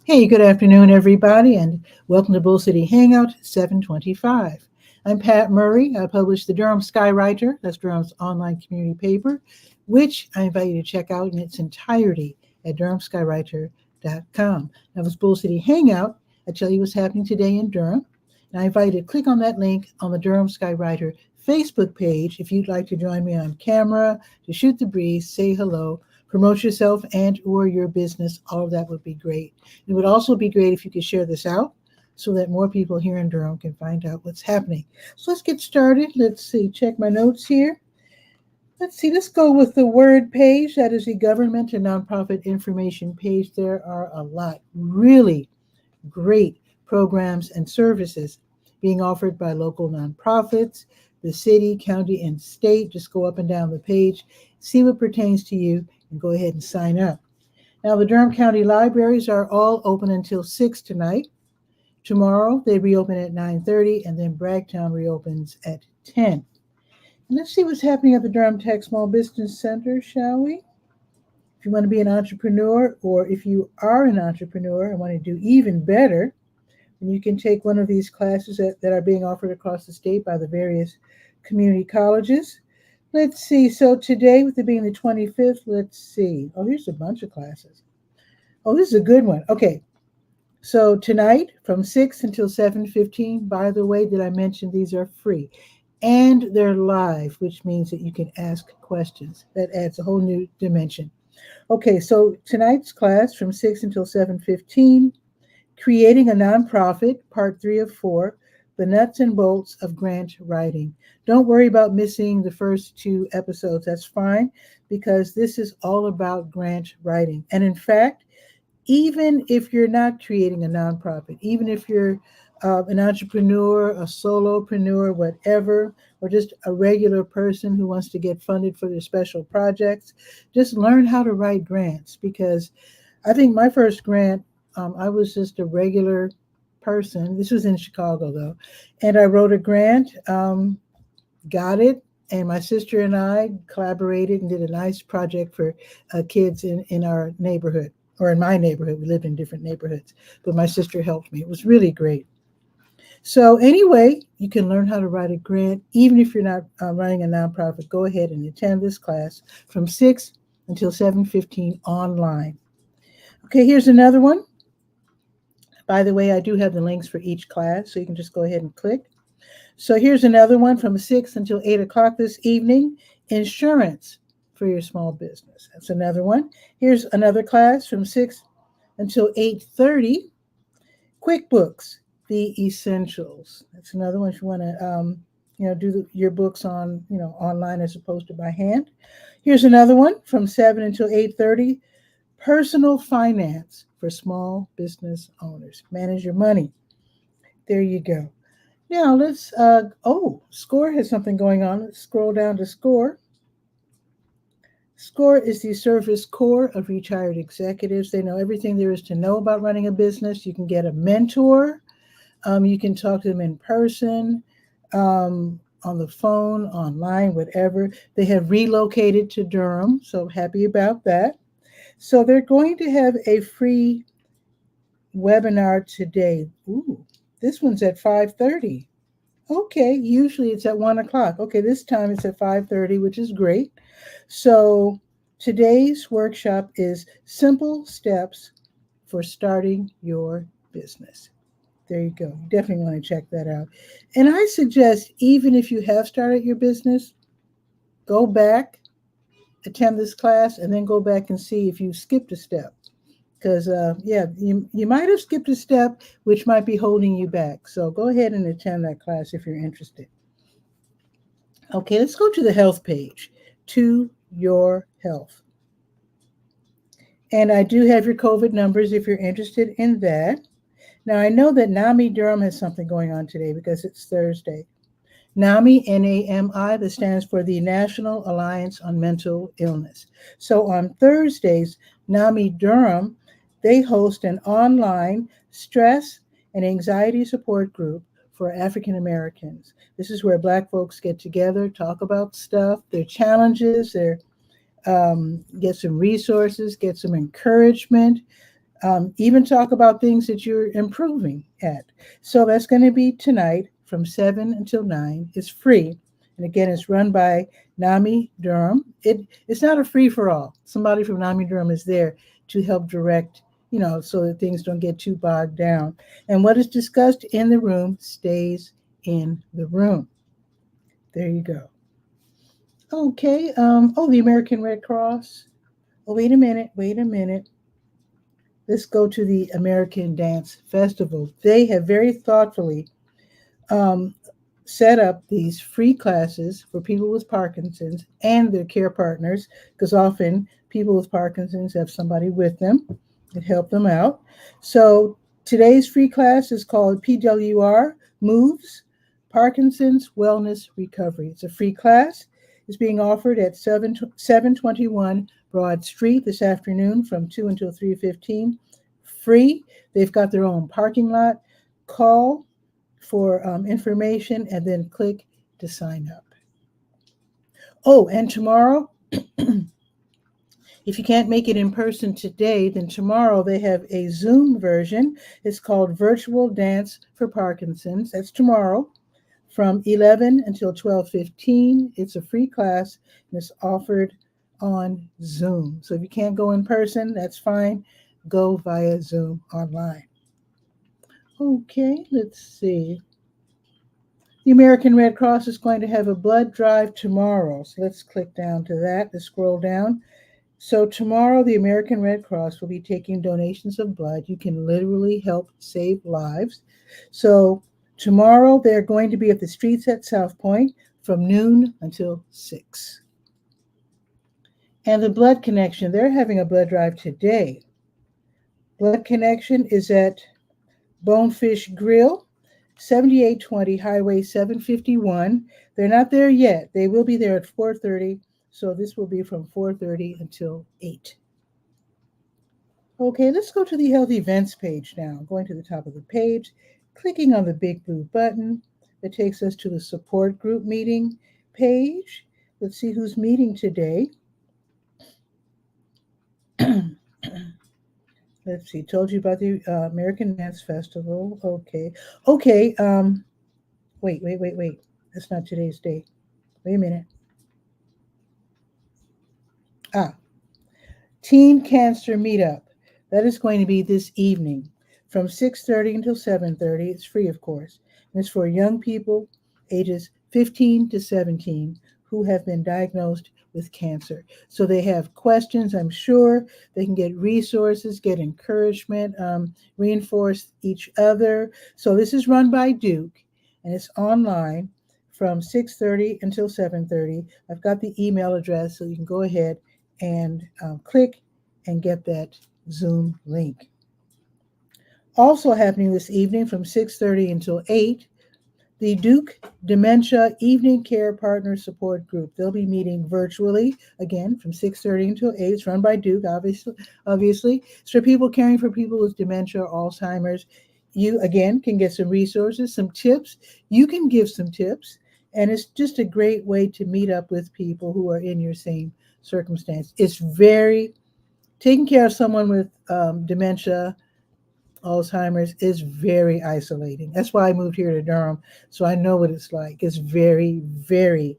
Hey, good afternoon, everybody, and welcome to Bull City Hangout 725. I'm Pat Murray. I publish the Durham Skywriter, that's Durham's online community paper, which I invite you to check out in its entirety at durhamskywriter.com. Now, this Bull City Hangout, I tell you what's happening today in Durham, and I invite you to click on that link on the Durham Skywriter Facebook page if you'd like to join me on camera, to shoot the breeze, say hello, promote yourself and or your business. All of that would be great. It would also be great if you could share this out so that more people here in Durham can find out what's happening. So let's get started. Let's see, check my notes here. Let's go with the word page. That is the government and nonprofit information page. There are a lot, really great programs and services being offered by local nonprofits, the city, county, and state. Just go up and down the page, see what pertains to you, and go ahead and sign up. Now, the Durham County Libraries are all open until 6 tonight. Tomorrow, they reopen at 9:30, and then Bragtown reopens at 10. And let's see what's happening at the Durham Tech Small Business Center, shall we? If you want to be an entrepreneur, or if you are an entrepreneur and want to do even better, then you can take one of these classes that are being offered across the state by the various community colleges. Let's see. So today, with it being the 25th, let's see. Oh, here's a bunch of classes. Oh, this is a good one. Okay. So tonight from 6 until 7:15, by the way, did I mention these are free? And they're live, which means that you can ask questions. That adds a whole new dimension. Okay, so tonight's class from 6 until 7:15, Creating a Nonprofit, Part 3 of 4, the nuts and bolts of grant writing. Don't worry about missing the first 2 episodes. That's fine, because this is all about grant writing. And in fact, even if you're not creating a nonprofit, even if you're an entrepreneur, a solopreneur, whatever, or just a regular person who wants to get funded for their special projects, just learn how to write grants. Because I think my first grant, I was just a regular person. This was in Chicago, though. And I wrote a grant, got it, and my sister and I collaborated and did a nice project for kids in our neighborhood, or in my neighborhood. We lived in different neighborhoods, but my sister helped me. It was really great. So anyway, you can learn how to write a grant, even if you're not running a nonprofit. Go ahead and attend this class from 6 until 7:15 online. Okay, here's another one. By the way, I do have the links for each class, so you can just go ahead and click. So here's another one from 6 until 8 o'clock this evening, insurance for your small business. That's another one. Here's another class from 6 until 8:30, QuickBooks, the essentials. That's another one if you want to do your books on online as opposed to by hand. Here's another one from 7 until 8:30, personal finance for small business owners. Manage your money. There you go. Now let's SCORE has something going on. Let's scroll down to SCORE. SCORE is the Service Corps of retired executives. They know everything there is to know about running a business. You can get a mentor. You can talk to them in person, on the phone, online, whatever. They have relocated to Durham, so happy about that. So they're going to have a free webinar today. Ooh, this one's at 5:30. Okay, usually it's at 1 o'clock. Okay, this time it's at 5:30, which is great. So today's workshop is Simple Steps for Starting Your Business. There you go. You definitely want to check that out. And I suggest, even if you have started your business, go back, attend this class, and then go back and see if you skipped a step. Because, you might have skipped a step, which might be holding you back. So go ahead and attend that class if you're interested. Okay, let's go to the health page, To Your Health. And I do have your COVID numbers if you're interested in that. Now, I know that NAMI Durham has something going on today because it's Thursday. NAMI, N-A-M-I, that stands for the National Alliance on Mental Illness. So on Thursdays, NAMI Durham, they host an online stress and anxiety support group for African Americans. This is where Black folks get together, talk about stuff, their challenges, get some resources, get some encouragement. Even talk about things that you're improving at. So that's going to be tonight from 7 until 9. It's free. And again, it's run by 𝗕𝗓𝗟𝗓. It's not a free-for-all. Somebody from 𝗕𝗓𝗓𝗓 is there to help direct, so that things don't get too bogged down. And what is discussed in the room stays in the room. There you go. Okay. The American Red Cross. Oh, wait a minute. Let's go to the American Dance Festival. They have very thoughtfully set up these free classes for people with Parkinson's and their care partners, because often people with Parkinson's have somebody with them that help them out. So today's free class is called PWR Moves, Parkinson's Wellness Recovery. It's a free class. It's being offered at 721 Broad Street this afternoon from 2 until 3:15. Free. They've got their own parking lot. Call for information and then click to sign up. Oh, and tomorrow, if you can't make it in person today, then tomorrow they have a Zoom version. It's called Virtual Dance for Parkinson's. That's tomorrow from 11 until 12:15. It's a free class and it's offered on Zoom. So if you can't go in person, that's fine. Go via Zoom online. Okay, let's see. The American Red Cross is going to have a blood drive tomorrow. So let's click down to that. Let's scroll down. So tomorrow, the American Red Cross will be taking donations of blood. You can literally help save lives. So tomorrow, they're going to be at the streets at South Point from noon until 6. And the Blood Connection, they're having a blood drive today. Blood Connection is at Bonefish Grill, 7820 Highway 751. They're not there yet. They will be there at 4:30. So this will be from 4:30 until 8. Okay, let's go to the Health Events page now. Going to the top of the page, clicking on the big blue button that takes us to the support group meeting page. Let's see who's meeting today. Let's see, told you about the American Dance Festival. Okay. Wait. That's not today's date. Wait a minute. Teen Cancer Meetup. That is going to be this evening from 6:30 until 7:30. It's free, of course. And it's for young people ages 15 to 17 who have been diagnosed with cancer. So they have questions, I'm sure. They can get resources, get encouragement, reinforce each other. So this is run by Duke, and it's online from 6:30 until 7:30. I've got the email address, so you can go ahead and click and get that Zoom link. Also happening this evening from 6:30 until 8, the Duke Dementia Evening Care Partner Support Group. They'll be meeting virtually, again, from 6:30 until 8. It's run by Duke, obviously. It's for people caring for people with dementia or Alzheimer's. You, again, can get some resources, some tips. You can give some tips. And it's just a great way to meet up with people who are in your same circumstance. It's taking care of someone with dementia, Alzheimer's is very isolating. That's why I moved here to Durham, so I know what it's like. It's very, very,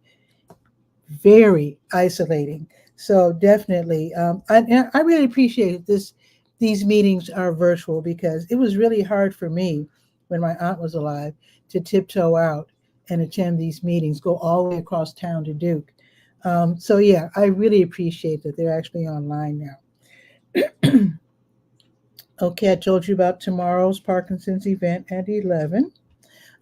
very isolating. So definitely, I really appreciate these meetings are virtual, because it was really hard for me when my aunt was alive to tiptoe out and attend these meetings, go all the way across town to Duke. So yeah, I really appreciate that they're actually online now. Okay, I told you about tomorrow's Parkinson's event at 11.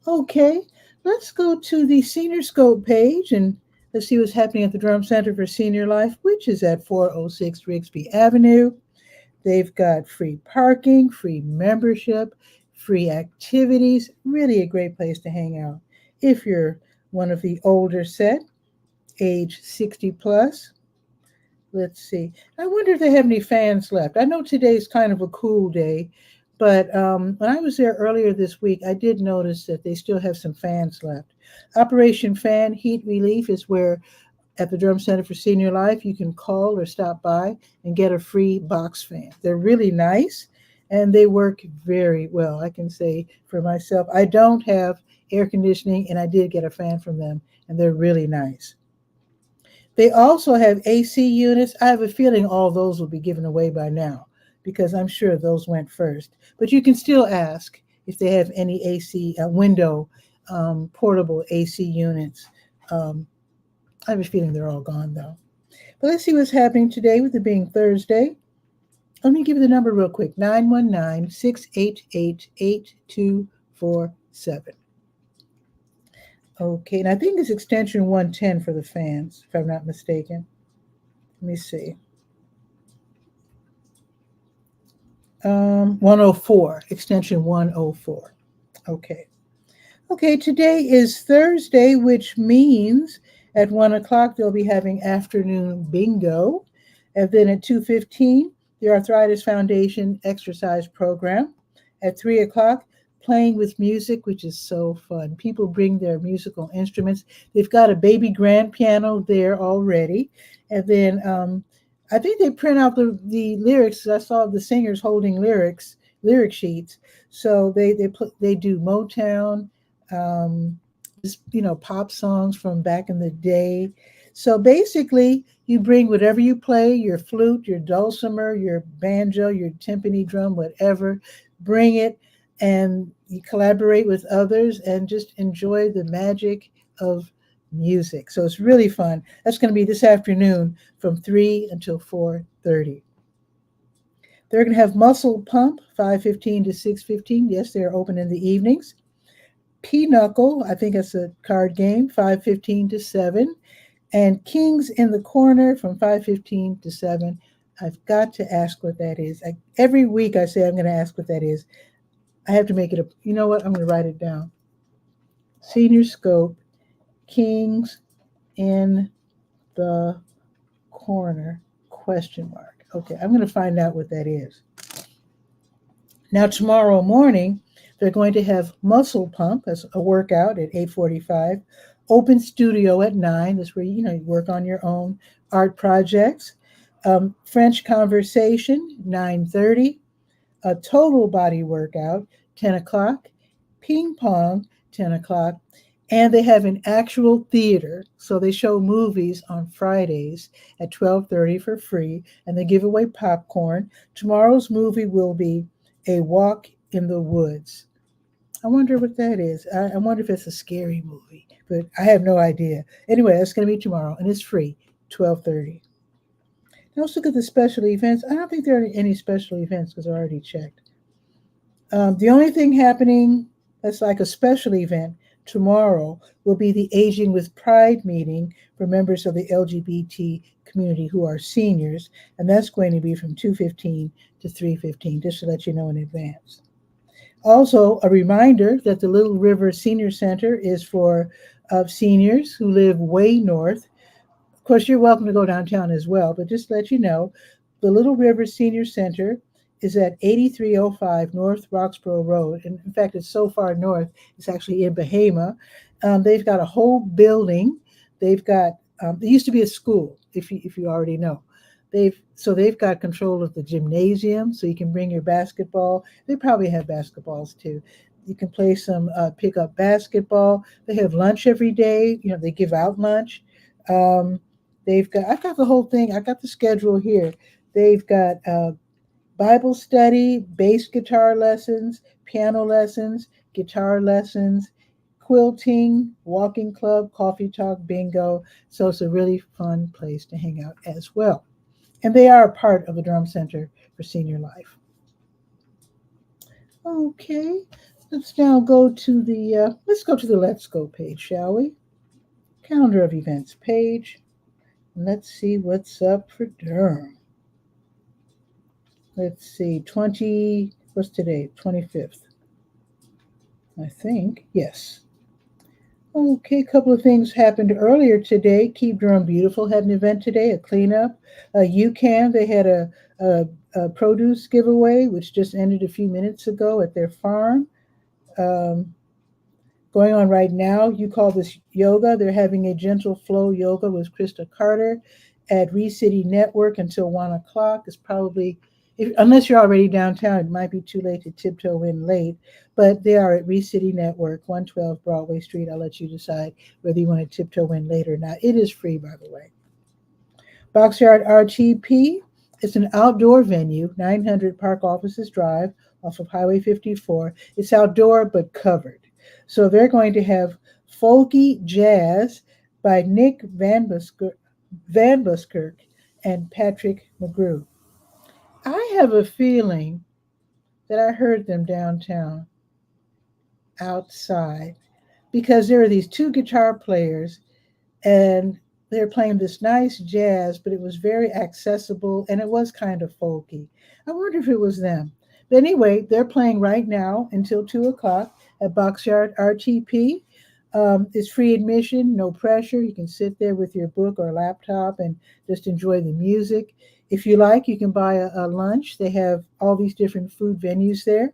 Okay, let's go to the Senior Scope page and let's see what's happening at the Durham Center for Senior Life, which is at 406 Rigsby Avenue. They've got free parking, free membership, free activities. Really a great place to hang out if you're one of the older set, age 60 plus. Let's see. I wonder if they have any fans left. I know today's kind of a cool day, but when I was there earlier this week, I did notice that they still have some fans left. Operation Fan Heat Relief is where at the Durham Center for Senior Life, you can call or stop by and get a free box fan. They're really nice. and they work very well. I can say for myself, I don't have air conditioning, and I did get a fan from them, and they're really nice. They also have AC units. I have a feeling all those will be given away by now because I'm sure those went first. But you can still ask if they have any AC window portable AC units. I have a feeling they're all gone though. But let's see what's happening today with it being Thursday. Let me give you the number real quick, 919-688-8247. Okay, and I think it's extension 110 for the fans, if I'm not mistaken. Let me see. 104, extension 104. Okay. Okay, today is Thursday, which means at 1 o'clock they'll be having afternoon bingo. And then at 2:15, the Arthritis Foundation exercise program. At 3 o'clock, playing with music, which is so fun. People bring their musical instruments. They've got a baby grand piano there already. And then I think they print out the lyrics. I saw the singers holding lyric sheets. So they do Motown, just, pop songs from back in the day. So basically, you bring whatever you play, your flute, your dulcimer, your banjo, your timpani drum, whatever, bring it, and you collaborate with others and just enjoy the magic of music. So it's really fun. That's going to be this afternoon from 3 until 4:30. They're going to have Muscle Pump, 5:15 to 6:15. Yes, they're open in the evenings. Pinochle, I think it's a card game, 5:15 to 7. And Kings in the Corner from 5:15 to 7. I've got to ask what that is. Every week I say I'm going to ask what that is. I have to make it you know what? I'm going to write it down. Senior Scope, Kings in the Corner, ? Okay, I'm going to find out what that is. Now, tomorrow morning, they're going to have Muscle Pump as a workout at 8:45. Open Studio at 9. That's where you work on your own art projects. French Conversation, 9:30. A total body workout, 10 o'clock. Ping pong, 10 o'clock. And they have an actual theater. So they show movies on Fridays at 12:30 for free, and they give away popcorn. Tomorrow's movie will be A Walk in the Woods. I wonder what that is. I wonder if it's a scary movie, but I have no idea. Anyway, that's going to be tomorrow, and it's free, 12:30. Now let's look at the special events. I don't think there are any special events because I already checked. The only thing happening that's like a special event tomorrow will be the Aging with Pride meeting for members of the LGBT community who are seniors, and that's going to be from 2:15 to 3:15, just to let you know in advance. Also, a reminder that the Little River Senior Center is for seniors who live way north. Of course, you're welcome to go downtown as well, but just to let you know, the Little River Senior Center is at 8305 North Roxborough Road. And in fact, it's so far north, it's actually in Bahama. They've got a whole building. They've got, there used to be a school, if you already know. They've got control of the gymnasium, so you can bring your basketball. They probably have basketballs too. You can play some pickup basketball. They have lunch every day. They give out lunch. I've got the whole thing. I got the schedule here. They've got Bible study, bass guitar lessons, piano lessons, guitar lessons, quilting, walking club, coffee talk, bingo. So it's a really fun place to hang out as well. And they are a part of the Durham Center for Senior Life. Okay, let's now go to the Let's Go page, shall we? Calendar of events page. Let's see what's up for Durham. Let's see, what's today? 25th. I think, yes. Okay, a couple of things happened earlier today. Keep Durham Beautiful had an event today, a cleanup. UCAN, they had a produce giveaway, which just ended a few minutes ago at their farm. Going on right now, you call this yoga. They're having a gentle flow yoga with Krista Carter at Re City Network until 1 o'clock. Unless you're already downtown, it might be too late to tiptoe in late. But they are at City Network, 112 Broadway Street. I'll let you decide whether you want to tiptoe in late or not. It is free, by the way. Boxyard RTP is an outdoor venue, 900 Park Offices Drive off of Highway 54. It's outdoor but covered. So they're going to have folky jazz by Nick Van Buskirk and Patrick McGrew. I have a feeling that I heard them downtown outside because there are these two guitar players and they're playing this nice jazz, but it was very accessible and it was kind of folky. I wonder if it was them. But anyway, they're playing right now until 2 o'clock at Boxyard RTP. It's free admission, no pressure. You can sit there with your book or laptop and just enjoy the music. If you like, you can buy a lunch. They have all these different food venues there.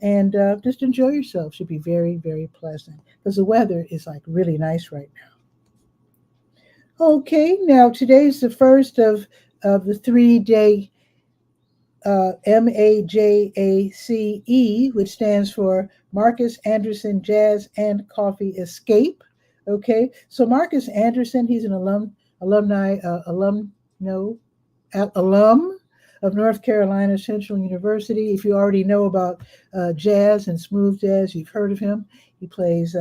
And just enjoy yourself. Should be very, very pleasant because the weather is like really nice right now. Okay, now today's the first of the 3-day 𝗕𝗨𝗟𝗟, which stands for Marcus Anderson Jazz and Coffee Escape. Okay, so Marcus Anderson, he's an alum of North Carolina Central University. If you already know about jazz and smooth jazz, you've heard of him. He plays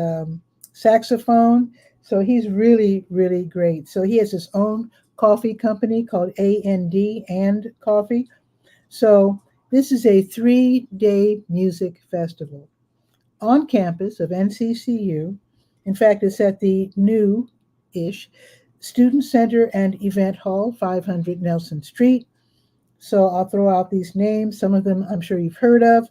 saxophone. So he's really, really great. So he has his own coffee company called A&D and Coffee. So this is a 3-day music festival on campus of NCCU. In fact, it's at the new-ish Student Center and Event Hall, 500 Nelson Street. So I'll throw out these names. Some of them I'm sure you've heard of.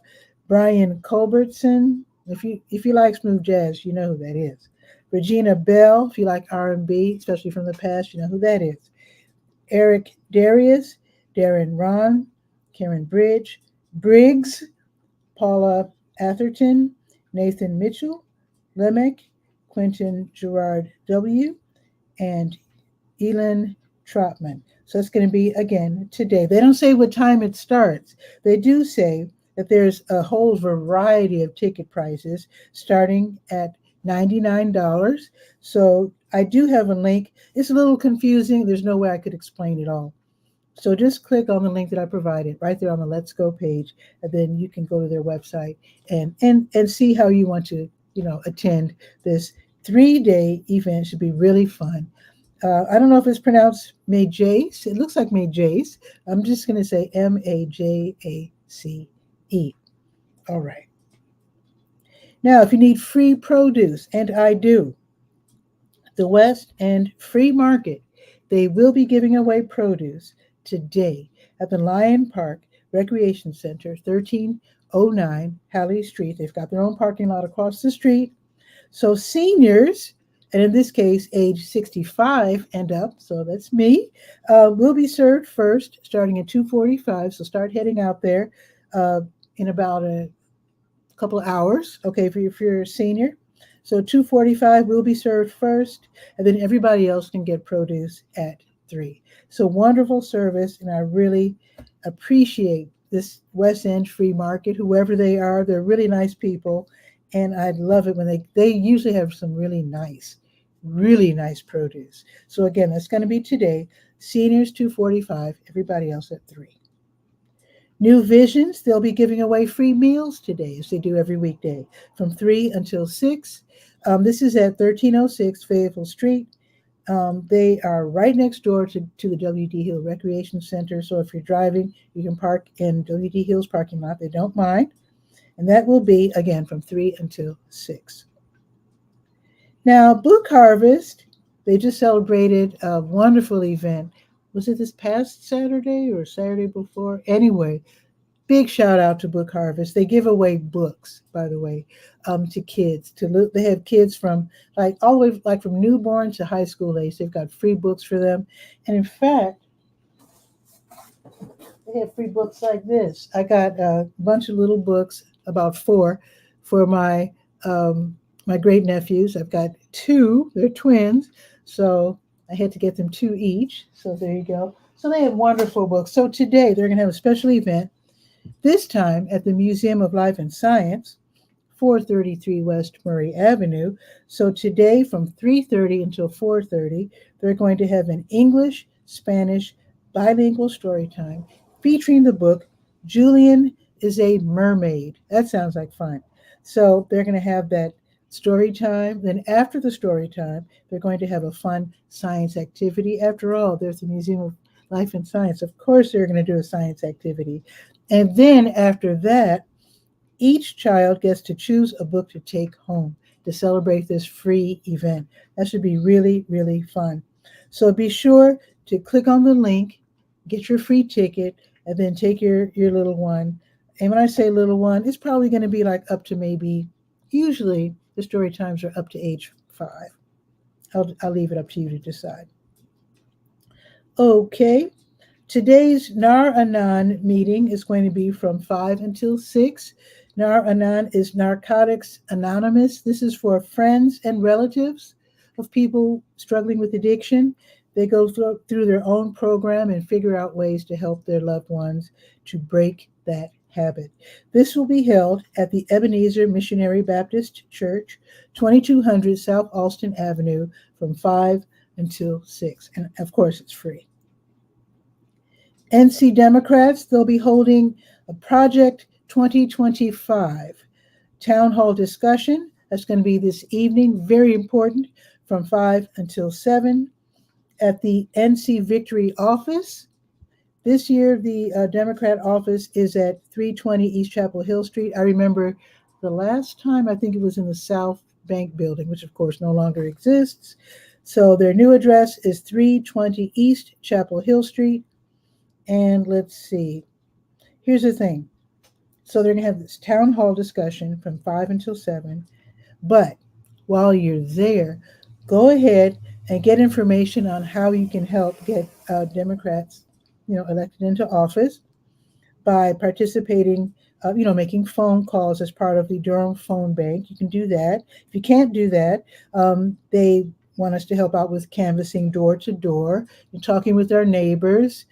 Brian Culbertson. If you like smooth jazz, you know who that is. Regina Bell, if you like R&B, especially from the past, you know who that is. Eric Darius, Darren Ron, Karen Briggs, Paula Atherton, Nathan Mitchell, Lemek, Quentin Gerard W., and Elin Trotman. So it's going to be, again, today. They don't say what time it starts. They do say that there's a whole variety of ticket prices starting at $99. So I do have a link. It's a little confusing. There's no way I could explain it all. So just click on the link that I provided right there on the Let's Go page, and then you can go to their website and see how you want to, attend this 3-day event. Should be really fun. I don't know if it's pronounced Majace. It looks like Majace. I'm just going to say Majace. All right. Now, if you need free produce, and I do, the West End Free Market, they will be giving away produce today at the Lion Park Recreation Center, 1309 Halley Street. They've got their own parking lot across the street. So seniors, and in this case, age 65 and up, so that's me, will be served first, starting at 2:45. So start heading out there in about a couple of hours, okay, if you're a senior. So 2:45 will be served first, and then everybody else can get produce at 3. So wonderful service, and I really appreciate this West End Free Market, whoever they are. They're really nice people, and I love it when they usually have some really nice produce. So again, that's going to be today. Seniors 2:45, everybody else at 3. New Visions, they'll be giving away free meals today, as they do every weekday, from 3 until 6. This is at 1306 Fayetteville Street. They are right next door to the W.D. Hill Recreation Center. So if you're driving, you can park in W.D. Hill's parking lot. They don't mind. And that will be, again, from 3 until 6. Now, Book Harvest, they just celebrated a wonderful event. Was it this past Saturday or Saturday before? Anyway, big shout out to Book Harvest. They give away books, by the way, to kids. They have kids from all the way from newborn to high school age. They've got free books for them. And in fact, they have free books like this. I got a bunch of little books, about 4, for my great nephews. I've got 2. They're twins, so I had to get them 2 each. So there you go. So they have wonderful books. So today they're going to have a special event. this time at the Museum of Life and Science, 433 West Murray Avenue. So today from 3:30 until 4:30, they're going to have an English, Spanish, bilingual story time featuring the book Julian is a Mermaid. That sounds like fun. So they're going to have that story time. Then after the story time, they're going to have a fun science activity. After all, there's the Museum of Life and Science. Of course, they're going to do a science activity. And then after that, each child gets to choose a book to take home to celebrate this free event. That should be really, really fun. So be sure to click on the link, get your free ticket, and then take your little one. And when I say little one, it's probably going to be like up to maybe, usually the story times are up to age 5. I'll leave it up to you to decide. Okay. Today's Nar-Anon meeting is going to be from 5 until 6. Nar-Anon is Narcotics Anonymous. This is for friends and relatives of people struggling with addiction. They go through their own program and figure out ways to help their loved ones to break that habit. This will be held at the Ebenezer Missionary Baptist Church, 2200 South Alston Avenue, from 5 until 6. And of course, it's free. NC Democrats, they'll be holding a Project 2025 town hall discussion. That's going to be this evening, very important, from 5 until 7 at the NC Victory office. This year, the Democrat office is at 320 East Chapel Hill Street. I remember the last time, I think it was in the South Bank building, which of course no longer exists. So their new address is 320 East Chapel Hill Street. And let's see, here's the thing. So they're going to have this town hall discussion from 5 until 7. But while you're there, go ahead and get information on how you can help get Democrats, elected into office by participating, making phone calls as part of the Durham Phone Bank. You can do that. If you can't do that, they want us to help out with canvassing door to door and talking with our neighbors,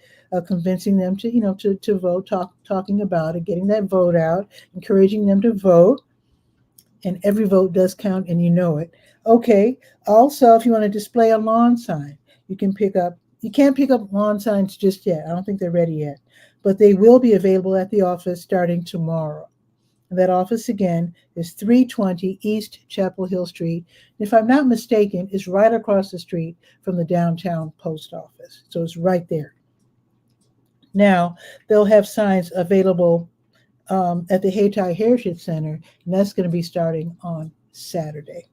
convincing them to vote, talking about it, getting that vote out, encouraging them to vote. And every vote does count, and you know it. Okay. Also, if you want to display a lawn sign, you can't pick up lawn signs just yet. I don't think they're ready yet, but they will be available at the office starting tomorrow. And that office again is 320 East Chapel Hill Street. If I'm not mistaken, it's right across the street from the downtown post office. So it's right there. Now, they'll have signs available at the 𝗕𝗨𝗟𝗟𝗏 Heritage Center, and that's going to be starting on Saturday.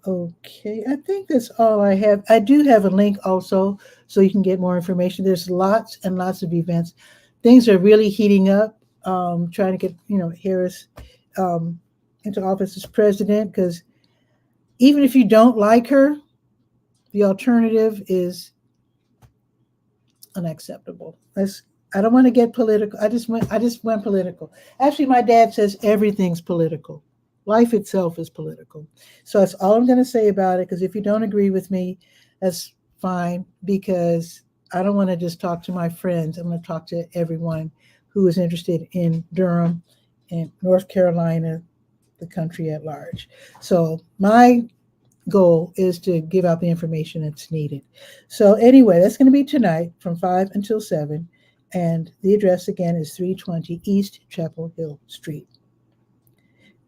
Okay, I think that's all I have. I do have a link also, so you can get more information. There's lots and lots of events. Things are really heating up, trying to get, Harris into office as president, because even if you don't like her, the alternative is unacceptable. I don't want to get political. I just went political. Actually, my dad says everything's political. Life itself is political. So that's all I'm going to say about it, because if you don't agree with me, that's fine, because I don't want to just talk to my friends. I'm going to talk to everyone who is interested in Durham and North Carolina, the country at large. So my goal is to give out the information that's needed. So anyway, that's going to be tonight from 5 until 7. And the address again is 320 East Chapel Hill Street.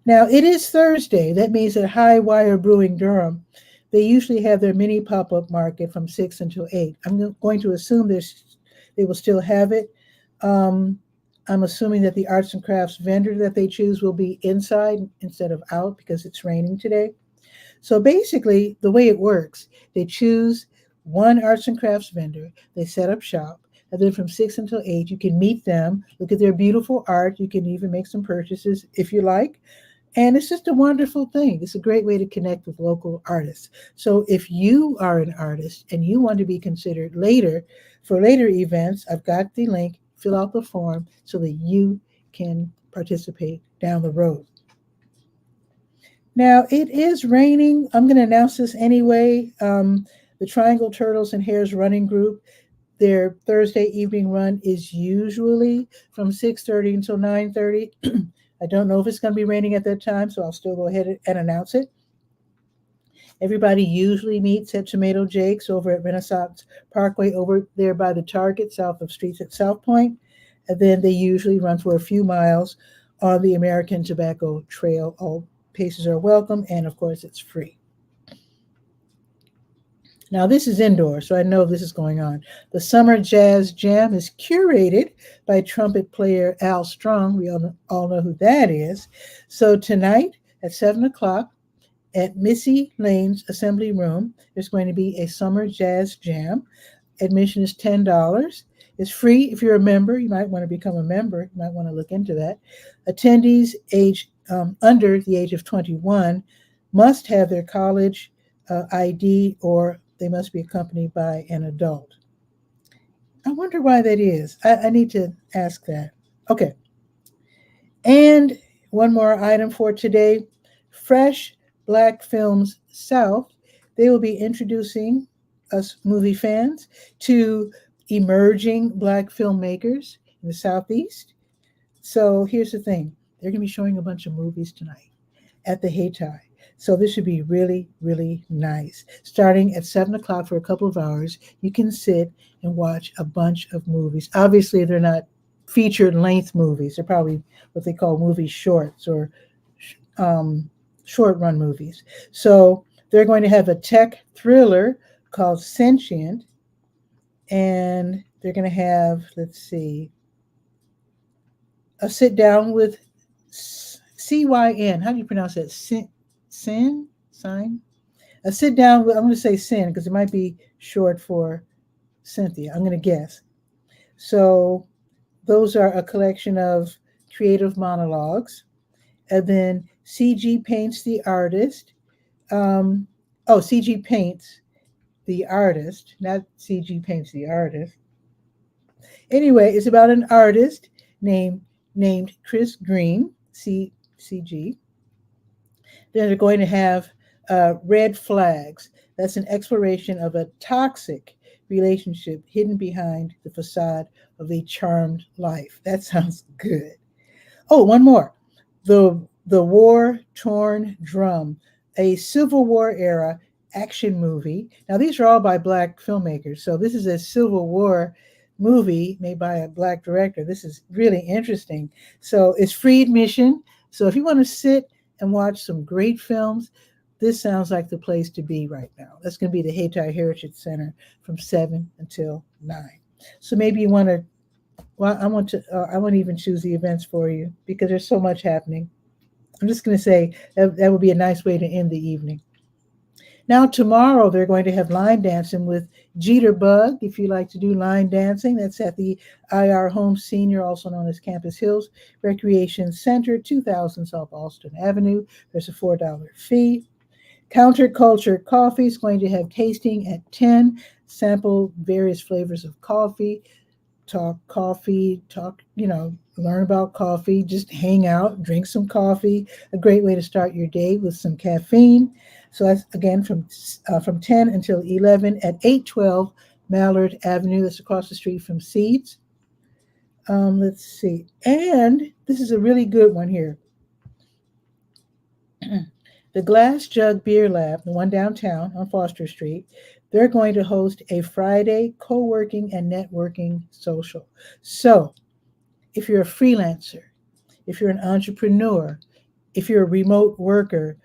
Now, it is Thursday. That means at High Wire Brewing Durham, they usually have their mini pop-up market from 6 until 8. I'm going to assume they will still have it. I'm assuming that the arts and crafts vendor that they choose will be inside instead of out because it's raining today. So basically, the way it works, they choose one arts and crafts vendor, they set up shop, and then from 6 until 8, you can meet them, look at their beautiful art. You can even make some purchases if you like. And it's just a wonderful thing. It's a great way to connect with local artists. So if you are an artist and you want to be considered later for later events, I've got the link. Fill out the form so that you can participate down the road. Now, it is raining. I'm going to announce this anyway. The Triangle Turtles and Hares running group, Their Thursday evening run is usually from 6:30 until 9:30. I don't know if it's going to be raining at that time, so I'll still go ahead and announce it. Everybody usually meets at Tomato Jake's over at Renaissance Parkway over there by the Target, south of Streets at South Point. And then they usually run for a few miles on the American Tobacco Trail. All paces are welcome, and of course, it's free. Now, this is indoor, so I know this is going on. The Summer Jazz Jam is curated by trumpet player Al Strong. We all know who that is. So tonight at 7 o'clock at Missy Lane's Assembly Room, there's going to be a Summer Jazz Jam. Admission is $10. It's free if you're a member. You might want to become a member. You might want to look into that. Attendees under the age of 21 must have their college ID, or they must be accompanied by an adult. I wonder why that is. I need to ask that. Okay. And one more item for today. Fresh Black Films South. They will be introducing us movie fans to emerging Black filmmakers in the Southeast. So here's the thing. They're going to be showing a bunch of movies tonight at the 𝗕𝗨𝗟𝗟. So this should be really, really nice. Starting at 7 o'clock for a couple of hours, you can sit and watch a bunch of movies. Obviously, they're not featured length movies. They're probably what they call movie shorts or short run movies. So they're going to have a tech thriller called Sentient. And they're going to have, let's see, a sit down with CYN. How do you pronounce that? Sin? A sit down with, I'm going to say Sin because it might be short for Cynthia. I'm going to guess. So those are a collection of creative monologues. And then CG Paints the Artist. CG Paints the Artist, not CG Paints the Artist. Anyway, it's about an artist named Chris Green, CG. Then they're going to have Red Flags. That's an exploration of a toxic relationship hidden behind the facade of a charmed life. That sounds good. Oh, one more. The War-Torn Drum, a Civil War era action movie. Now, these are all by Black filmmakers. So this is a Civil War movie made by a Black director. This is really interesting. So it's free admission. So if you want to sit and watch some great films, this sounds like the place to be right now. That's going to be the 𝗕𝗨𝗟𝗟 Heritage Center from 7 until 9. So maybe you want to, I want to even choose the events for you because there's so much happening. I'm just going to say that would be a nice way to end the evening. Now, tomorrow, they're going to have line dancing with 𝗕𝗓𝗓. If you like to do line dancing, that's at the IR Home Senior, also known as Campus Hills Recreation Center, 2000 South Alston Avenue. There's a $4 fee. Counterculture Coffee is going to have tasting at 10. Sample various flavors of coffee. Talk, learn about coffee. Just hang out, drink some coffee. A great way to start your day with some caffeine. So that's, again, from 10 until 11 at 812 Mallard Avenue. That's across the street from Seeds. Let's see. And this is a really good one here. The Glass Jug Beer Lab, the one downtown on Foster Street, they're going to host a Friday co-working and networking social. So if you're a freelancer, if you're an entrepreneur, if you're a remote worker,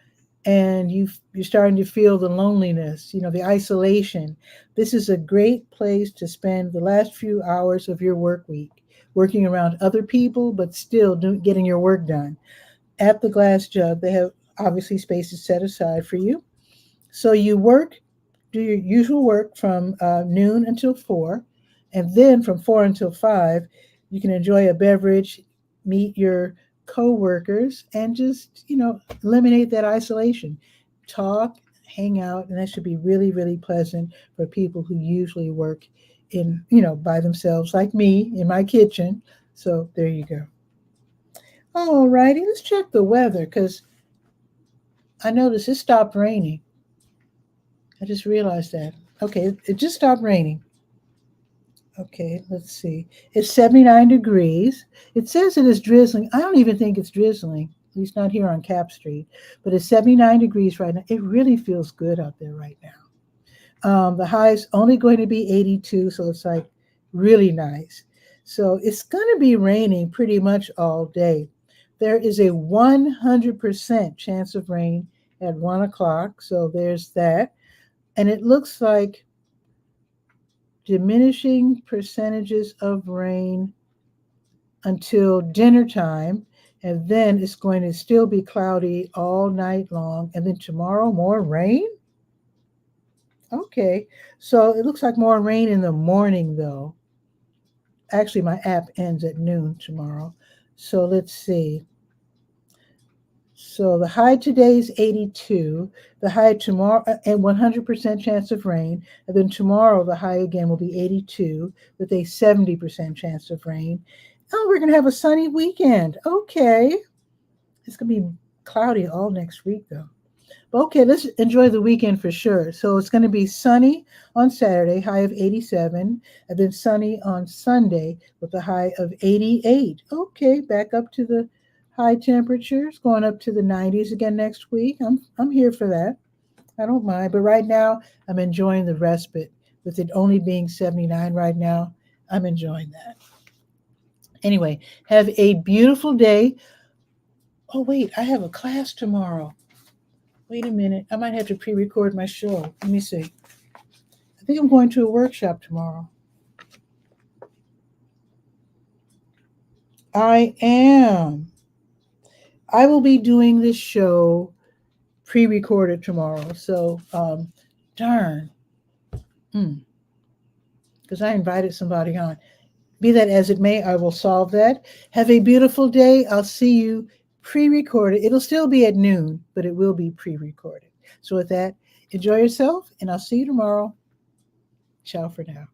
and you're starting to feel the loneliness, the isolation, this is a great place to spend the last few hours of your work week, working around other people, but still getting your work done. At the Glass Jug, they have obviously spaces set aside for you. So you do your usual work from noon until 4, and then from 4 until 5, you can enjoy a beverage, meet your co-workers, and just, eliminate that isolation. Talk, hang out, and that should be really, really pleasant for people who usually work in, by themselves, like me, in my kitchen. So there you go. All righty, let's check the weather, because I noticed it stopped raining. I just realized that. Okay, it just stopped raining. Okay, let's see. It's 79 degrees. It says it is drizzling. I don't even think it's drizzling, at least not here on Cap Street, but it's 79 degrees right now. It really feels good out there right now. The high is only going to be 82, so it's like really nice. So it's going to be raining pretty much all day. There is a 100% chance of rain at 1 o'clock, so there's that. And it looks like diminishing percentages of rain until dinner time, and then it's going to still be cloudy all night long. And then tomorrow, more rain? Okay, so it looks like more rain in the morning, though. Actually, my app ends at noon tomorrow. So let's see. So the high today is 82. The high tomorrow, and 100% chance of rain. And then tomorrow, the high again will be 82 with a 70% chance of rain. Oh, we're going to have a sunny weekend. Okay. It's going to be cloudy all next week, though. Okay, let's enjoy the weekend for sure. So it's going to be sunny on Saturday, high of 87, and then sunny on Sunday with a high of 88. Okay, back up to the high temperatures, going up to the 90s again next week. I'm here for that. I don't mind. But right now, I'm enjoying the respite. With it only being 79 right now, I'm enjoying that. Anyway, have a beautiful day. Oh, wait, I have a class tomorrow. Wait a minute. I might have to pre-record my show. Let me see. I think I'm going to a workshop tomorrow. I am. I will be doing this show pre-recorded tomorrow. So, darn. Because I invited somebody on. Be that as it may, I will solve that. Have a beautiful day. I'll see you pre-recorded. It'll still be at noon, but it will be pre-recorded. So with that, enjoy yourself, and I'll see you tomorrow. Ciao for now.